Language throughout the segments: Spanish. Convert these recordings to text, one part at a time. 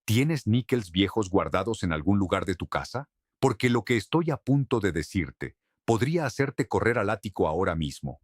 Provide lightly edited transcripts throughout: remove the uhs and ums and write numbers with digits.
¿Tienes níqueles viejos guardados en algún lugar de tu casa? Porque lo que estoy a punto de decirte podría hacerte correr al ático ahora mismo.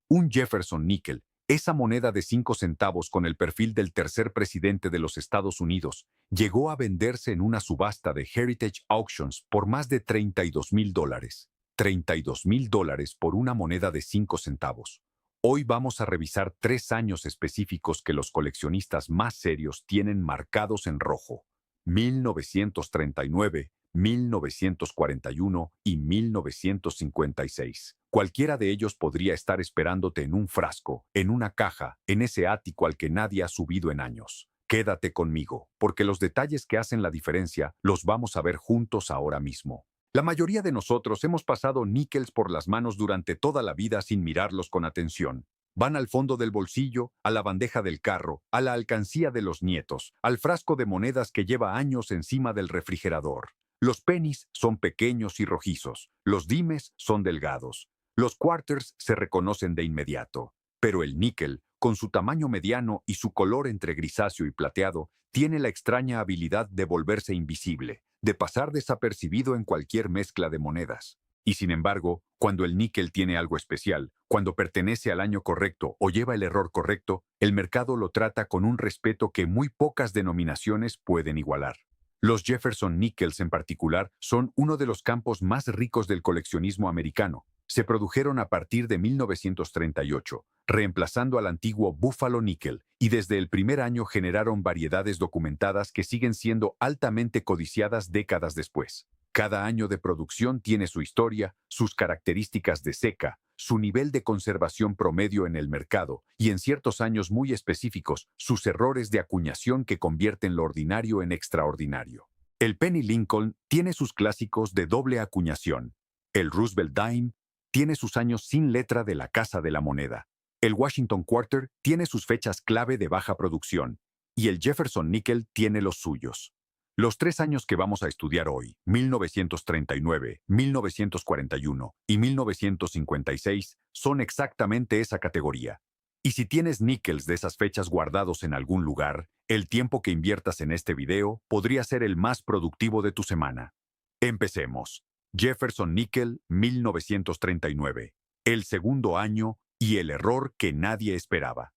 Un Jefferson níquel, esa moneda de 5 centavos con el perfil del tercer presidente de los Estados Unidos, llegó a venderse en una subasta de Heritage Auctions por más de $32,000. $32,000 por una moneda de 5 centavos. Hoy vamos a revisar 3 años específicos que los coleccionistas más serios tienen marcados en rojo: 1939, 1941 y 1956. Cualquiera de ellos podría estar esperándote en un frasco, en una caja, en ese ático al que nadie ha subido en años. Quédate conmigo, porque los detalles que hacen la diferencia los vamos a ver juntos ahora mismo. La mayoría de nosotros hemos pasado níqueles por las manos durante toda la vida sin mirarlos con atención. Van al fondo del bolsillo, a la bandeja del carro, a la alcancía de los nietos, al frasco de monedas que lleva años encima del refrigerador. Los pennies son pequeños y rojizos, los dimes son delgados, los quarters se reconocen de inmediato, pero el níquel, con su tamaño mediano y su color entre grisáceo y plateado, tiene la extraña habilidad de volverse invisible, de pasar desapercibido en cualquier mezcla de monedas. Y sin embargo, cuando el níquel tiene algo especial, cuando pertenece al año correcto o lleva el error correcto, el mercado lo trata con un respeto que muy pocas denominaciones pueden igualar. Los Jefferson Nickels en particular son uno de los campos más ricos del coleccionismo americano. Se produjeron a partir de 1938, reemplazando al antiguo Buffalo Nickel, y desde el primer año generaron variedades documentadas que siguen siendo altamente codiciadas décadas después. Cada año de producción tiene su historia, sus características de seca, su nivel de conservación promedio en el mercado y, en ciertos años muy específicos, sus errores de acuñación que convierten lo ordinario en extraordinario. El Penny Lincoln tiene sus clásicos de doble acuñación. El Roosevelt Dime tiene sus años sin letra de la Casa de la Moneda. El Washington Quarter tiene sus fechas clave de baja producción. Y el Jefferson Nickel tiene los suyos. Los 3 años que vamos a estudiar hoy, 1939, 1941 y 1956, son exactamente esa categoría. Y si tienes níqueles de esas fechas guardados en algún lugar, el tiempo que inviertas en este video podría ser el más productivo de tu semana. Empecemos. Jefferson Nickel, 1939. El segundo año y el error que nadie esperaba.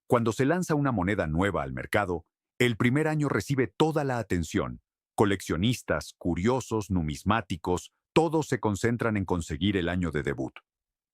Cuando se lanza una moneda nueva al mercado, el primer año recibe toda la atención. Coleccionistas, curiosos, numismáticos, todos se concentran en conseguir el año de debut.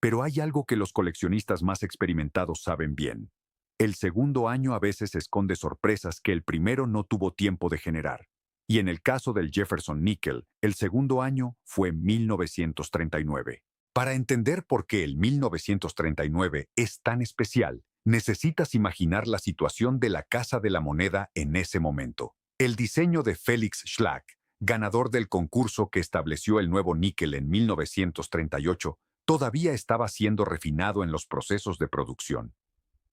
Pero hay algo que los coleccionistas más experimentados saben bien. El segundo año a veces esconde sorpresas que el primero no tuvo tiempo de generar. Y en el caso del Jefferson Nickel, el segundo año fue 1939. Para entender por qué el 1939 es tan especial, necesitas imaginar la situación de la Casa de la Moneda en ese momento. El diseño de Felix Schlag, ganador del concurso que estableció el nuevo níquel en 1938, todavía estaba siendo refinado en los procesos de producción.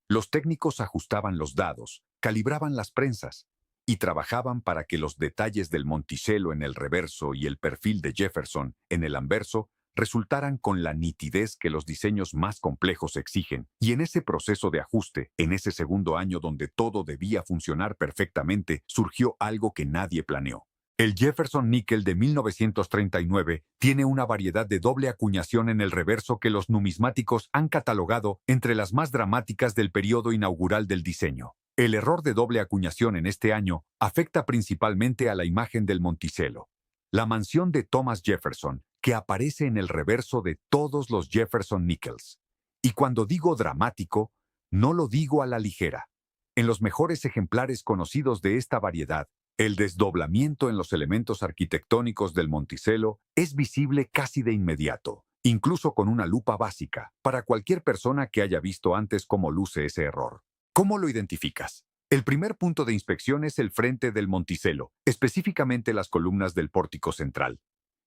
Los técnicos ajustaban los dados, calibraban las prensas y trabajaban para que los detalles del Monticello en el reverso y el perfil de Jefferson en el anverso resultaran con la nitidez que los diseños más complejos exigen. Y en ese proceso de ajuste, en ese segundo año donde todo debía funcionar perfectamente, surgió algo que nadie planeó. El Jefferson Nickel de 1939 tiene una variedad de doble acuñación en el reverso que los numismáticos han catalogado entre las más dramáticas del periodo inaugural del diseño. El error de doble acuñación en este año afecta principalmente a la imagen del Monticello, la mansión de Thomas Jefferson, que aparece en el reverso de todos los Jefferson Nickels. Y cuando digo dramático, no lo digo a la ligera. En los mejores ejemplares conocidos de esta variedad, el desdoblamiento en los elementos arquitectónicos del Monticello es visible casi de inmediato, incluso con una lupa básica, para cualquier persona que haya visto antes cómo luce ese error. ¿Cómo lo identificas? El primer punto de inspección es el frente del Monticello, específicamente las columnas del pórtico central.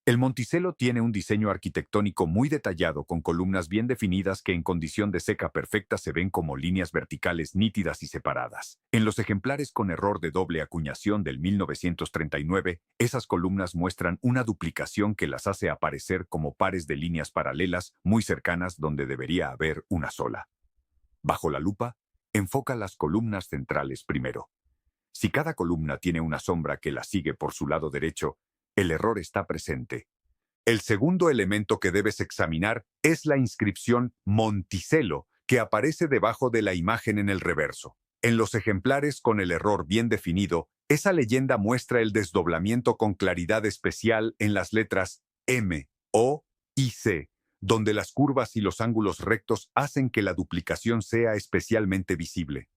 El Monticello tiene un diseño arquitectónico muy detallado con columnas bien definidas que en condición de seca perfecta se ven como líneas verticales nítidas y separadas. En los ejemplares con error de doble acuñación del 1939, esas columnas muestran una duplicación que las hace aparecer como pares de líneas paralelas muy cercanas donde debería haber una sola. Bajo la lupa, enfoca las columnas centrales primero. Si cada columna tiene una sombra que la sigue por su lado derecho, el error está presente. El segundo elemento que debes examinar es la inscripción Monticello, que aparece debajo de la imagen en el reverso. En los ejemplares con el error bien definido, esa leyenda muestra el desdoblamiento con claridad especial en las letras M, O y C, donde las curvas y los ángulos rectos hacen que la duplicación sea especialmente visible.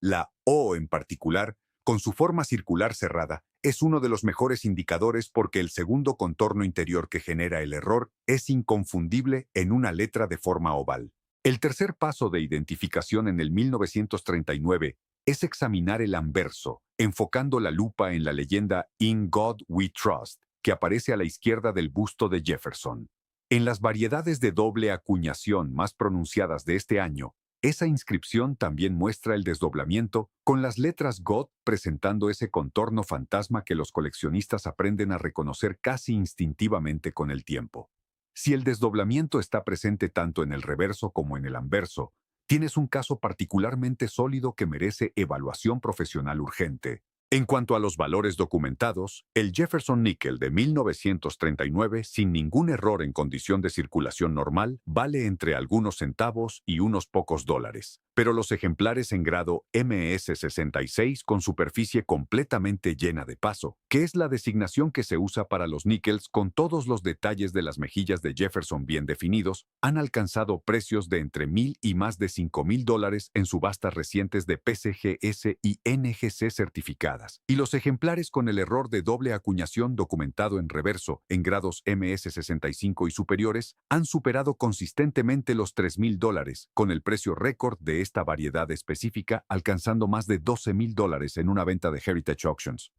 La O en particular, con su forma circular cerrada, es uno de los mejores indicadores porque el segundo contorno interior que genera el error es inconfundible en una letra de forma oval. El tercer paso de identificación en el 1939 es examinar el anverso, enfocando la lupa en la leyenda In God We Trust, que aparece a la izquierda del busto de Jefferson. En las variedades de doble acuñación más pronunciadas de este año, esa inscripción también muestra el desdoblamiento, con las letras God presentando ese contorno fantasma que los coleccionistas aprenden a reconocer casi instintivamente con el tiempo. Si el desdoblamiento está presente tanto en el reverso como en el anverso, tienes un caso particularmente sólido que merece evaluación profesional urgente. En cuanto a los valores documentados, el Jefferson Nickel de 1939, sin ningún error en condición de circulación normal, vale entre algunos centavos y unos pocos dólares. Pero los ejemplares en grado MS66 con superficie completamente llena de paso, que es la designación que se usa para los nickels con todos los detalles de las mejillas de Jefferson bien definidos, han alcanzado precios de entre $1,000 y más de $5,000 en subastas recientes de PCGS y NGC certificadas. Y los ejemplares con el error de doble acuñación documentado en reverso en grados MS65 y superiores han superado consistentemente los $3,000, con el precio récord de esta variedad específica alcanzando más de $12,000 en una venta de Heritage Auctions.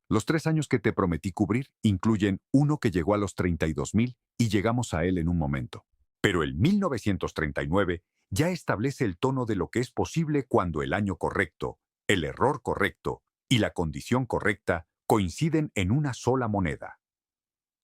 Los 3 años que te prometí cubrir incluyen uno que llegó a los 32,000 y llegamos a él en un momento. Pero el 1939 ya establece el tono de lo que es posible cuando el año correcto, el error correcto y la condición correcta coinciden en una sola moneda.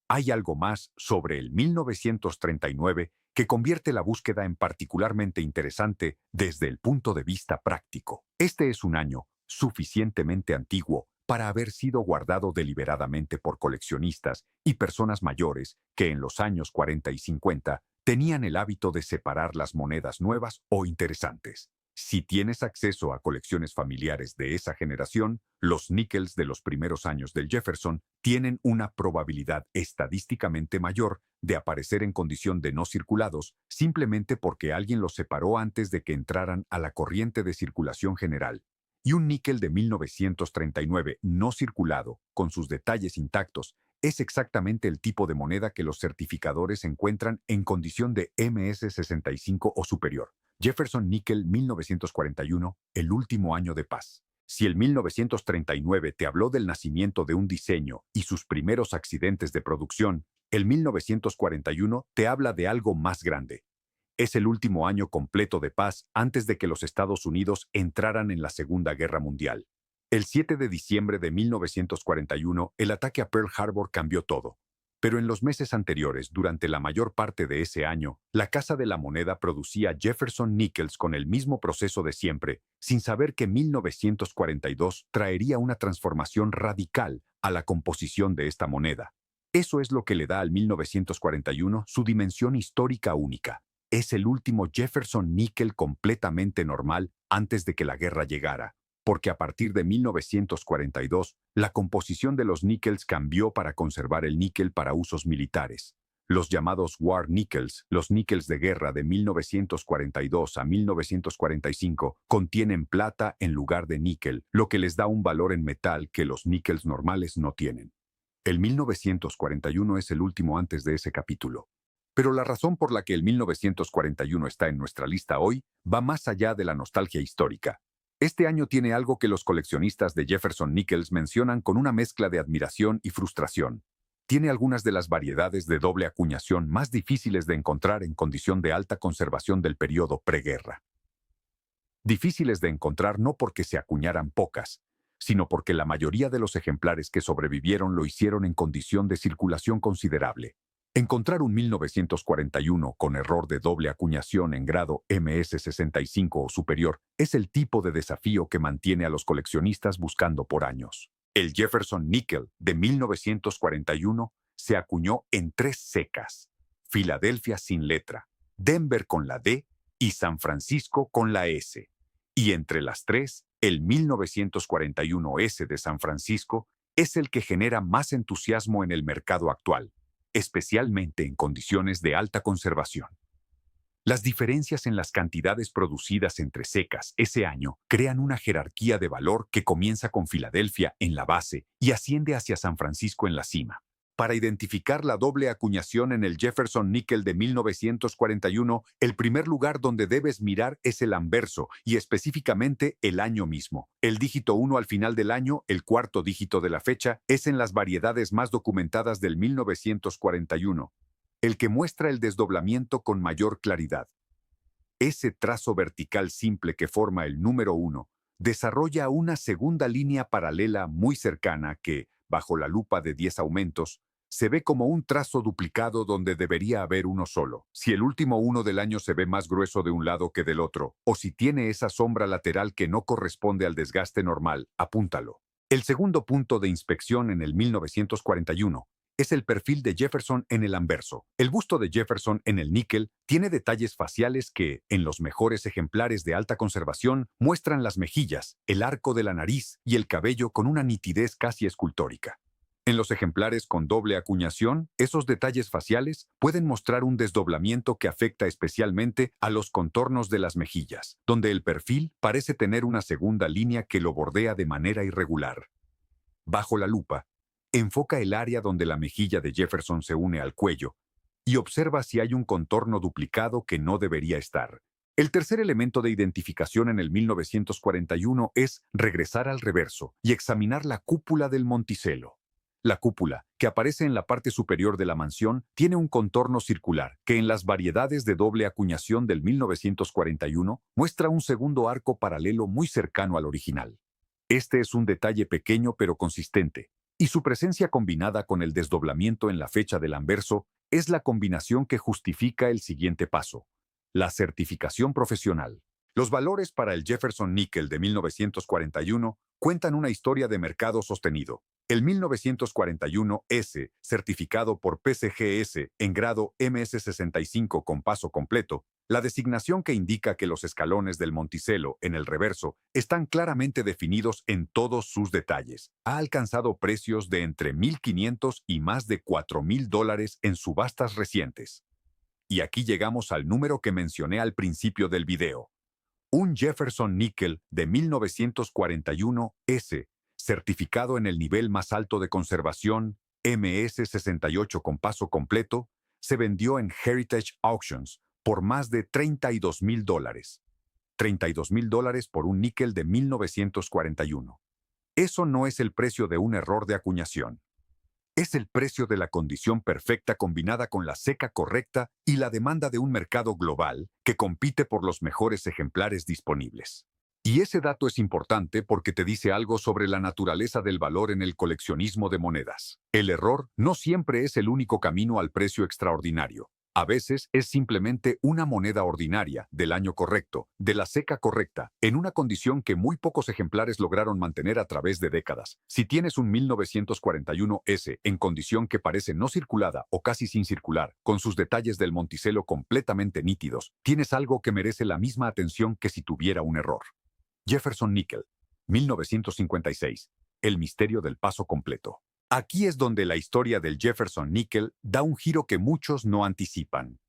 Hay algo más sobre el 1939 que convierte la búsqueda en particularmente interesante desde el punto de vista práctico. Este es un año suficientemente antiguo para haber sido guardado deliberadamente por coleccionistas y personas mayores que en los años 40 y 50 tenían el hábito de separar las monedas nuevas o interesantes. Si tienes acceso a colecciones familiares de esa generación, los nickels de los primeros años del Jefferson tienen una probabilidad estadísticamente mayor de aparecer en condición de no circulados simplemente porque alguien los separó antes de que entraran a la corriente de circulación general. Y un níquel de 1939 no circulado, con sus detalles intactos, es exactamente el tipo de moneda que los certificadores encuentran en condición de MS65 o superior. Jefferson Nickel 1941, el último año de paz. Si el 1939 te habló del nacimiento de un diseño y sus primeros accidentes de producción, el 1941 te habla de algo más grande. Es el último año completo de paz antes de que los Estados Unidos entraran en la Segunda Guerra Mundial. El 7 de diciembre de 1941, el ataque a Pearl Harbor cambió todo. Pero en los meses anteriores, durante la mayor parte de ese año, la Casa de la Moneda producía Jefferson Nickels con el mismo proceso de siempre, sin saber que 1942 traería una transformación radical a la composición de esta moneda. Eso es lo que le da al 1941 su dimensión histórica única. Es el último Jefferson Nickel completamente normal antes de que la guerra llegara, porque a partir de 1942, la composición de los níquels cambió para conservar el níquel para usos militares. Los llamados War Nickels, los níquels de guerra de 1942 a 1945, contienen plata en lugar de níquel, lo que les da un valor en metal que los níquels normales no tienen. El 1941 es el último antes de ese capítulo. Pero la razón por la que el 1941 está en nuestra lista hoy va más allá de la nostalgia histórica. Este año tiene algo que los coleccionistas de Jefferson Nickels mencionan con una mezcla de admiración y frustración. Tiene algunas de las variedades de doble acuñación más difíciles de encontrar en condición de alta conservación del periodo preguerra. Difíciles de encontrar no porque se acuñaran pocas, sino porque la mayoría de los ejemplares que sobrevivieron lo hicieron en condición de circulación considerable. Encontrar un 1941 con error de doble acuñación en grado MS65 o superior es el tipo de desafío que mantiene a los coleccionistas buscando por años. El Jefferson Nickel de 1941 se acuñó en tres secas: Filadelfia sin letra, Denver con la D y San Francisco con la S. Y entre las tres, el 1941S de San Francisco es el que genera más entusiasmo en el mercado actual, especialmente en condiciones de alta conservación. Las diferencias en las cantidades producidas entre secas ese año crean una jerarquía de valor que comienza con Filadelfia en la base y asciende hacia San Francisco en la cima. Para identificar la doble acuñación en el Jefferson Nickel de 1941, el primer lugar donde debes mirar es el anverso y específicamente el año mismo. El dígito 1 al final del año, el cuarto dígito de la fecha, es en las variedades más documentadas del 1941, el que muestra el desdoblamiento con mayor claridad. Ese trazo vertical simple que forma el número 1 desarrolla una segunda línea paralela muy cercana que, bajo la lupa de 10 aumentos, se ve como un trazo duplicado donde debería haber uno solo. Si el último 1 del año se ve más grueso de un lado que del otro, o si tiene esa sombra lateral que no corresponde al desgaste normal, apúntalo. El segundo punto de inspección en el 1941 es el perfil de Jefferson en el anverso. El busto de Jefferson en el níquel tiene detalles faciales que, en los mejores ejemplares de alta conservación, muestran las mejillas, el arco de la nariz y el cabello con una nitidez casi escultórica. En los ejemplares con doble acuñación, esos detalles faciales pueden mostrar un desdoblamiento que afecta especialmente a los contornos de las mejillas, donde el perfil parece tener una segunda línea que lo bordea de manera irregular. Bajo la lupa, enfoca el área donde la mejilla de Jefferson se une al cuello y observa si hay un contorno duplicado que no debería estar. El tercer elemento de identificación en el 1941 es regresar al reverso y examinar la cúpula del Monticello. La cúpula, que aparece en la parte superior de la mansión, tiene un contorno circular que en las variedades de doble acuñación del 1941 muestra un segundo arco paralelo muy cercano al original. Este es un detalle pequeño pero consistente, y su presencia combinada con el desdoblamiento en la fecha del anverso es la combinación que justifica el siguiente paso: la certificación profesional. Los valores para el Jefferson Nickel de 1941 cuentan una historia de mercado sostenido. El 1941S, certificado por PCGS en grado MS65 con paso completo, la designación que indica que los escalones del Monticello en el reverso están claramente definidos en todos sus detalles, ha alcanzado precios de entre $1,500 y más de $4,000 en subastas recientes. Y aquí llegamos al número que mencioné al principio del video. Un Jefferson Nickel de 1941S, certificado en el nivel más alto de conservación, MS68 con paso completo, se vendió en Heritage Auctions por más de $32,000. $32,000 por un níquel de 1941. Eso no es el precio de un error de acuñación. Es el precio de la condición perfecta combinada con la seca correcta y la demanda de un mercado global que compite por los mejores ejemplares disponibles. Y ese dato es importante porque te dice algo sobre la naturaleza del valor en el coleccionismo de monedas. El error no siempre es el único camino al precio extraordinario. A veces es simplemente una moneda ordinaria, del año correcto, de la seca correcta, en una condición que muy pocos ejemplares lograron mantener a través de décadas. Si tienes un 1941S en condición que parece no circulada o casi sin circular, con sus detalles del Monticello completamente nítidos, tienes algo que merece la misma atención que si tuviera un error. Jefferson Nickel, 1956. El misterio del paso completo. Aquí es donde la historia del Jefferson Nickel da un giro que muchos no anticipan.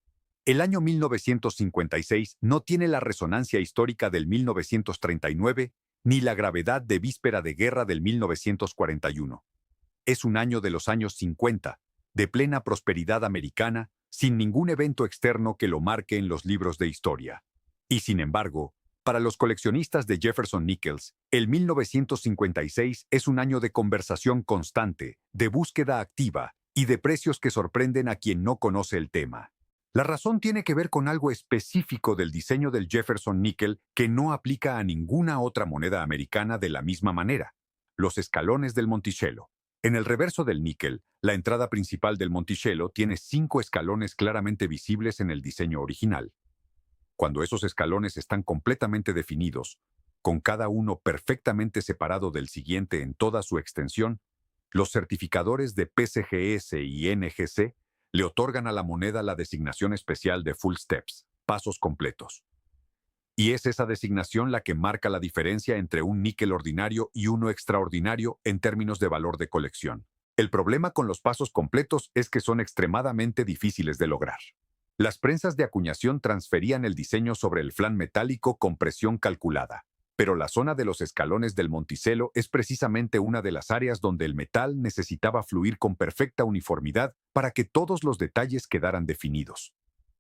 El año 1956 no tiene la resonancia histórica del 1939 ni la gravedad de víspera de guerra del 1941. Es un año de los años 50, de plena prosperidad americana, sin ningún evento externo que lo marque en los libros de historia. Y sin embargo, para los coleccionistas de Jefferson Nickels, el 1956 es un año de conversación constante, de búsqueda activa y de precios que sorprenden a quien no conoce el tema. La razón tiene que ver con algo específico del diseño del Jefferson Nickel que no aplica a ninguna otra moneda americana de la misma manera: los escalones del Monticello. En el reverso del níquel, la entrada principal del Monticello tiene 5 escalones claramente visibles en el diseño original. Cuando esos escalones están completamente definidos, con cada uno perfectamente separado del siguiente en toda su extensión, los certificadores de PCGS y NGC le otorgan a la moneda la designación especial de Full Steps, pasos completos. Y es esa designación la que marca la diferencia entre un níquel ordinario y uno extraordinario en términos de valor de colección. El problema con los pasos completos es que son extremadamente difíciles de lograr. Las prensas de acuñación transferían el diseño sobre el flan metálico con presión calculada, pero la zona de los escalones del Monticello es precisamente una de las áreas donde el metal necesitaba fluir con perfecta uniformidad para que todos los detalles quedaran definidos.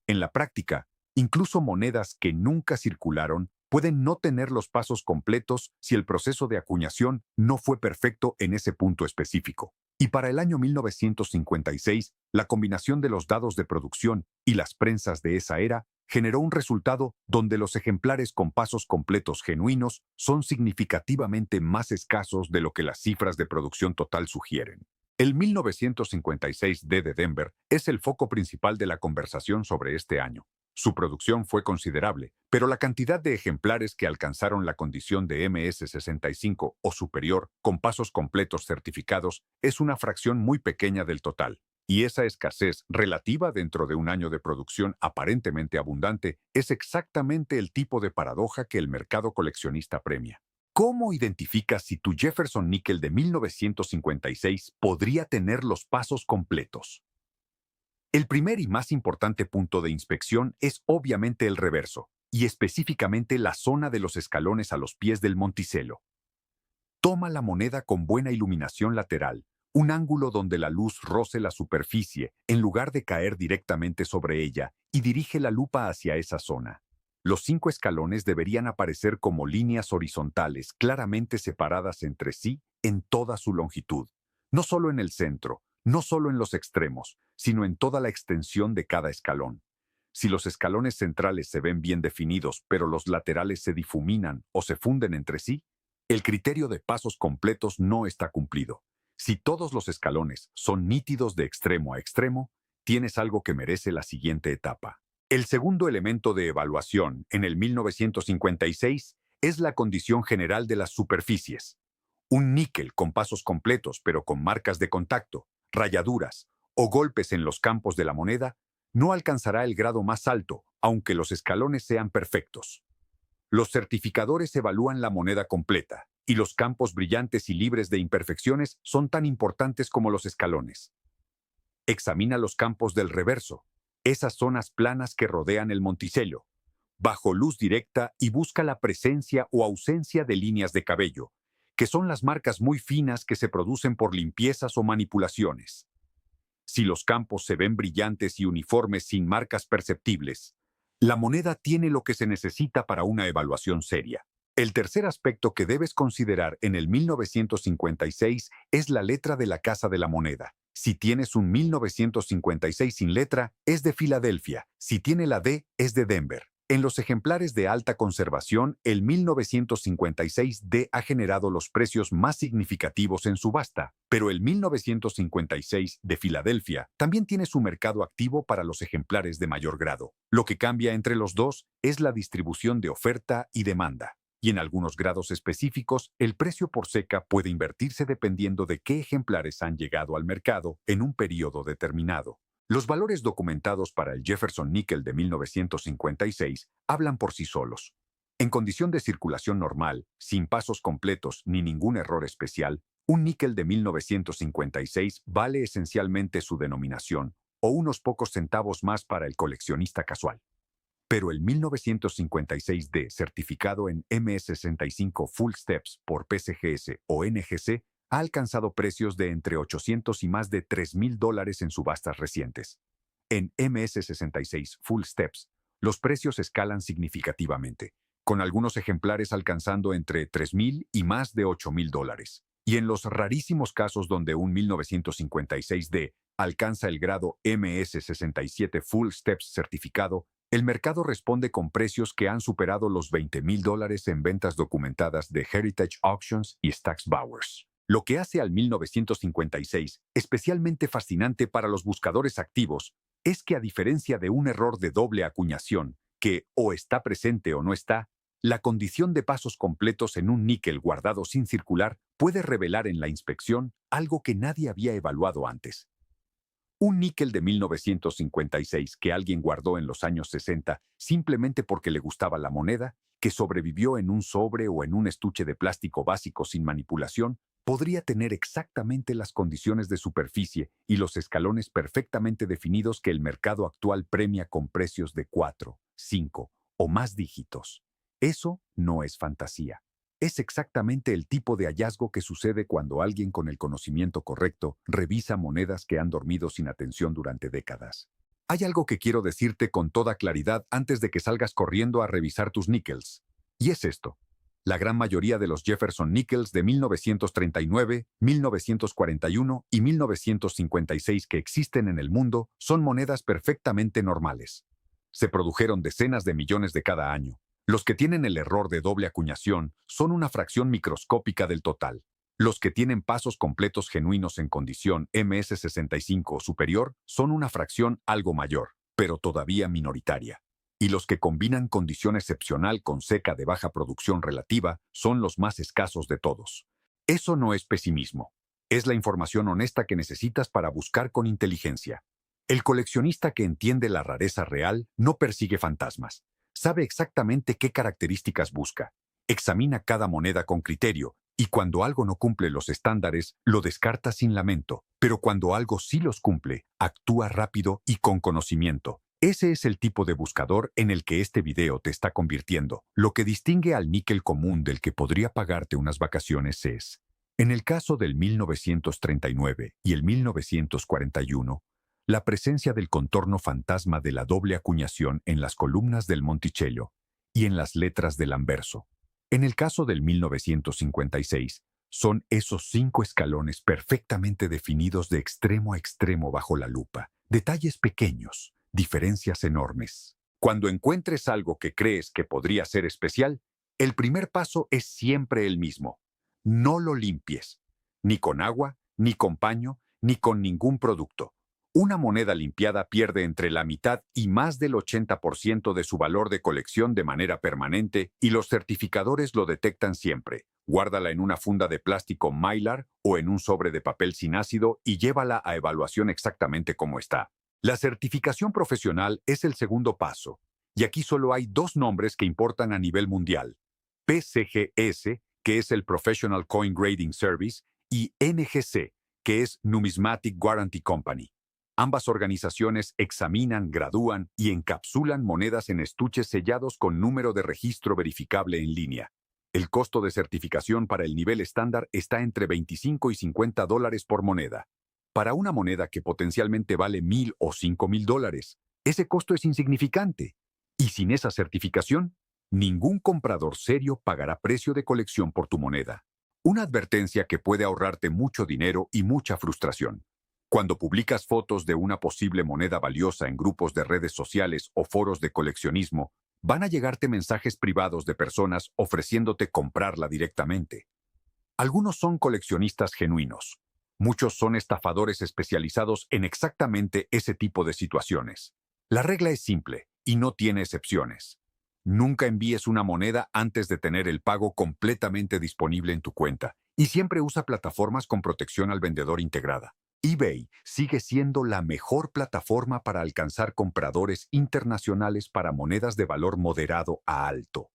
En la práctica, incluso monedas que nunca circularon pueden no tener los pasos completos si el proceso de acuñación no fue perfecto en ese punto específico. Y para el año 1956, la combinación de los dados de producción y las prensas de esa era generó un resultado donde los ejemplares con pasos completos genuinos son significativamente más escasos de lo que las cifras de producción total sugieren. El 1956D de Denver es el foco principal de la conversación sobre este año. Su producción fue considerable, pero la cantidad de ejemplares que alcanzaron la condición de MS-65 o superior con pasos completos certificados es una fracción muy pequeña del total. Y esa escasez relativa dentro de un año de producción aparentemente abundante es exactamente el tipo de paradoja que el mercado coleccionista premia. ¿Cómo identificas si tu Jefferson Nickel de 1956 podría tener los pasos completos? El primer y más importante punto de inspección es obviamente el reverso, y específicamente la zona de los escalones a los pies del Monticello. Toma la moneda con buena iluminación lateral, un ángulo donde la luz roce la superficie en lugar de caer directamente sobre ella, y dirige la lupa hacia esa zona. Los 5 escalones deberían aparecer como líneas horizontales claramente separadas entre sí en toda su longitud, no solo en el centro, no solo en los extremos, sino en toda la extensión de cada escalón. Si los escalones centrales se ven bien definidos, pero los laterales se difuminan o se funden entre sí, el criterio de pasos completos no está cumplido. Si todos los escalones son nítidos de extremo a extremo, tienes algo que merece la siguiente etapa. El segundo elemento de evaluación, en el 1956, es la condición general de las superficies. Un níquel con pasos completos pero con marcas de contacto, rayaduras o golpes en los campos de la moneda no alcanzará el grado más alto, aunque los escalones sean perfectos. Los certificadores evalúan la moneda completa, y los campos brillantes y libres de imperfecciones son tan importantes como los escalones. Examina los campos del reverso, esas zonas planas que rodean el Monticello, bajo luz directa, y busca la presencia o ausencia de líneas de cabello, que son las marcas muy finas que se producen por limpiezas o manipulaciones. Si los campos se ven brillantes y uniformes sin marcas perceptibles, la moneda tiene lo que se necesita para una evaluación seria. El tercer aspecto que debes considerar en el 1956 es la letra de la casa de la moneda. Si tienes un 1956 sin letra, es de Filadelfia. Si tiene la D, es de Denver. En los ejemplares de alta conservación, el 1956D ha generado los precios más significativos en subasta, pero el 1956 de Filadelfia también tiene su mercado activo para los ejemplares de mayor grado. Lo que cambia entre los dos es la distribución de oferta y demanda. Y en algunos grados específicos, el precio por seca puede invertirse dependiendo de qué ejemplares han llegado al mercado en un periodo determinado. Los valores documentados para el Jefferson Nickel de 1956 hablan por sí solos. En condición de circulación normal, sin pasos completos ni ningún error especial, un níquel de 1956 vale esencialmente su denominación, o unos pocos centavos más para el coleccionista casual. Pero el 1956D, certificado en MS65 Full Steps por PCGS o NGC, ha alcanzado precios de entre 800 y más de $3,000 en subastas recientes. En MS66 Full Steps, los precios escalan significativamente, con algunos ejemplares alcanzando entre $3,000 y más de $8,000. Y en los rarísimos casos donde un 1956D alcanza el grado MS67 Full Steps certificado, el mercado responde con precios que han superado los $20,000 en ventas documentadas de Heritage Auctions y Stack's Bowers. Lo que hace al 1956 especialmente fascinante para los buscadores activos es que, a diferencia de un error de doble acuñación, que o está presente o no está, la condición de pasos completos en un níquel guardado sin circular puede revelar en la inspección algo que nadie había evaluado antes. Un níquel de 1956 que alguien guardó en los años 60 simplemente porque le gustaba la moneda, que sobrevivió en un sobre o en un estuche de plástico básico sin manipulación, podría tener exactamente las condiciones de superficie y los escalones perfectamente definidos que el mercado actual premia con precios de 4, 5 o más dígitos. Eso no es fantasía. Es exactamente el tipo de hallazgo que sucede cuando alguien con el conocimiento correcto revisa monedas que han dormido sin atención durante décadas. Hay algo que quiero decirte con toda claridad antes de que salgas corriendo a revisar tus níquels. Y es esto. La gran mayoría de los Jefferson Nickels de 1939, 1941 y 1956 que existen en el mundo son monedas perfectamente normales. Se produjeron decenas de millones de cada año. Los que tienen el error de doble acuñación son una fracción microscópica del total. Los que tienen pasos completos genuinos en condición MS65 o superior son una fracción algo mayor, pero todavía minoritaria. Y los que combinan condición excepcional con seca de baja producción relativa son los más escasos de todos. Eso no es pesimismo. Es la información honesta que necesitas para buscar con inteligencia. El coleccionista que entiende la rareza real no persigue fantasmas. Sabe exactamente qué características busca. Examina cada moneda con criterio, y cuando algo no cumple los estándares, lo descarta sin lamento. Pero cuando algo sí los cumple, actúa rápido y con conocimiento. Ese es el tipo de buscador en el que este video te está convirtiendo. Lo que distingue al níquel común del que podría pagarte unas vacaciones es: en el caso del 1939 y el 1941, la presencia del contorno fantasma de la doble acuñación en las columnas del Monticello y en las letras del anverso. En el caso del 1956, son esos 5 escalones perfectamente definidos de extremo a extremo bajo la lupa. Detalles pequeños, diferencias enormes. Cuando encuentres algo que crees que podría ser especial, el primer paso es siempre el mismo. No lo limpies, ni con agua, ni con paño, ni con ningún producto. Una moneda limpiada pierde entre la mitad y más del 80% de su valor de colección de manera permanente, y los certificadores lo detectan siempre. Guárdala en una funda de plástico Mylar o en un sobre de papel sin ácido y llévala a evaluación exactamente como está. La certificación profesional es el segundo paso, y aquí solo hay 2 nombres que importan a nivel mundial: PCGS, que es el Professional Coin Grading Service, y NGC, que es Numismatic Guarantee Company. Ambas organizaciones examinan, gradúan y encapsulan monedas en estuches sellados con número de registro verificable en línea. El costo de certificación para el nivel estándar está entre $25 y $50 por moneda. Para una moneda que potencialmente vale $1,000 o $5,000, ese costo es insignificante. Y sin esa certificación, ningún comprador serio pagará precio de colección por tu moneda. Una advertencia que puede ahorrarte mucho dinero y mucha frustración. Cuando publicas fotos de una posible moneda valiosa en grupos de redes sociales o foros de coleccionismo, van a llegarte mensajes privados de personas ofreciéndote comprarla directamente. Algunos son coleccionistas genuinos. Muchos son estafadores especializados en exactamente ese tipo de situaciones. La regla es simple y no tiene excepciones. Nunca envíes una moneda antes de tener el pago completamente disponible en tu cuenta, y siempre usa plataformas con protección al vendedor integrada. eBay sigue siendo la mejor plataforma para alcanzar compradores internacionales para monedas de valor moderado a alto.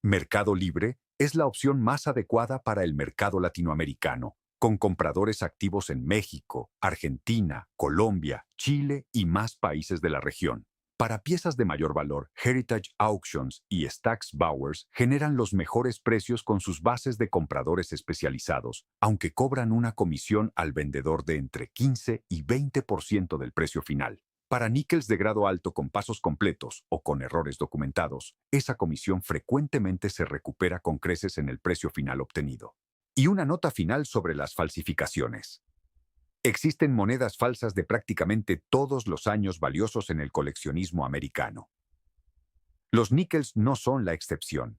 Mercado Libre es la opción más adecuada para el mercado latinoamericano, con compradores activos en México, Argentina, Colombia, Chile y más países de la región. Para piezas de mayor valor, Heritage Auctions y Stack's Bowers generan los mejores precios con sus bases de compradores especializados, aunque cobran una comisión al vendedor de entre 15 y 20% del precio final. Para níquels de grado alto con pasos completos o con errores documentados, esa comisión frecuentemente se recupera con creces en el precio final obtenido. Y una nota final sobre las falsificaciones. Existen monedas falsas de prácticamente todos los años valiosos en el coleccionismo americano. Los níquels no son la excepción.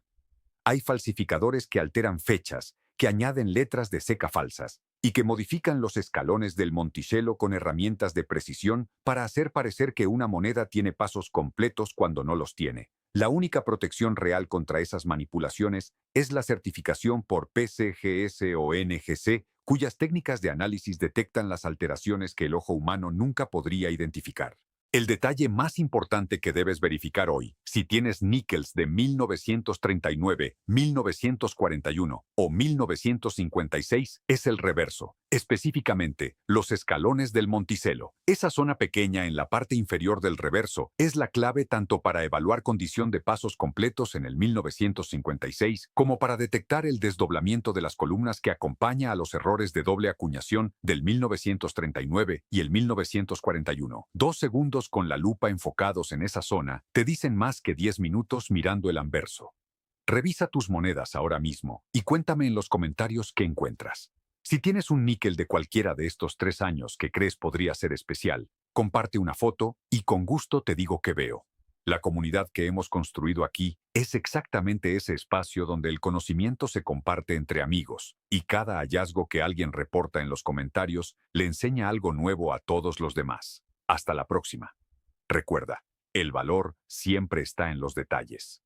Hay falsificadores que alteran fechas, que añaden letras de seca falsas y que modifican los escalones del Monticello con herramientas de precisión para hacer parecer que una moneda tiene pasos completos cuando no los tiene. La única protección real contra esas manipulaciones es la certificación por PCGS o NGC, cuyas técnicas de análisis detectan las alteraciones que el ojo humano nunca podría identificar. El detalle más importante que debes verificar hoy, si tienes níquels de 1939, 1941 o 1956, es el reverso, específicamente los escalones del Monticello. Esa zona pequeña en la parte inferior del reverso es la clave tanto para evaluar condición de pasos completos en el 1956 como para detectar el desdoblamiento de las columnas que acompaña a los errores de doble acuñación del 1939 y el 1941. 2 segundos con la lupa enfocados en esa zona te dicen más que 10 minutos mirando el anverso. Revisa tus monedas ahora mismo y cuéntame en los comentarios qué encuentras. Si tienes un níquel de cualquiera de estos 3 años que crees podría ser especial, comparte una foto y con gusto te digo qué veo. La comunidad que hemos construido aquí es exactamente ese espacio donde el conocimiento se comparte entre amigos y cada hallazgo que alguien reporta en los comentarios le enseña algo nuevo a todos los demás. Hasta la próxima. Recuerda, el valor siempre está en los detalles.